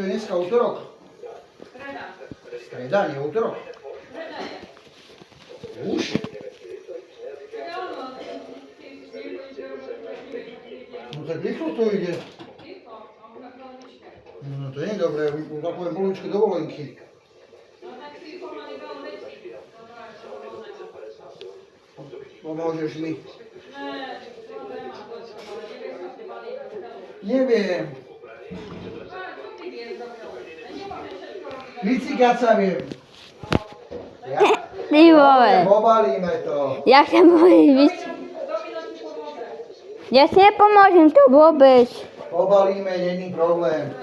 Čo je dneska, útorok? Streda. Streda, nie útorok. Streda je. Už? No tak rýchlo to ide. No to nie je dobré, zapojem polovičku dovolenky. No tak si pomaly veľa vecí. Pomôžeš mi. Ne, to nemá toľko, ale nevieš sa si balíť do celú. Neviem. Čo ty vieš do celú? Nemôžeš všetko robiť. Vycikať sa viem. Ja? Ty vole. Pobalíme to. Ja sa môžem Domino ti pomôže. Ja si nepomôžem to vôbec. Pobalíme, není problém.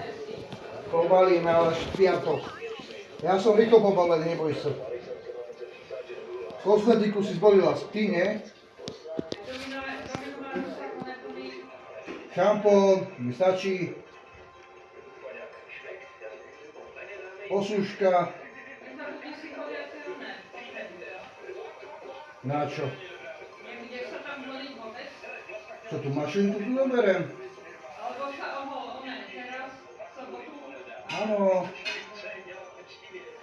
Pobalíme, ale až v piatok. Ja som rýchlo pobalený, neboj sa. Kosmetiku si zvolila ty, nie? Domino má rozsaku neplný. Šampón, mi stačí. Posuška. Nezabudni si chodiace runé. Na čo? Nebudeš sa tam vodiť vôbec? Čo tu mašinku tu zoberiem? Alebo sa ohol oné teraz, v sobotu. Áno,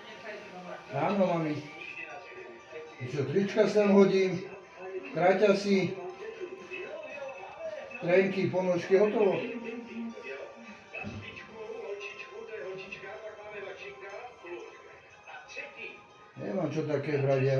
Nechaj si doma. áno, mami. I čo, trička sem hodím, kraťasy, trenky, ponožky, hotovo. Nemám čo také brať ja.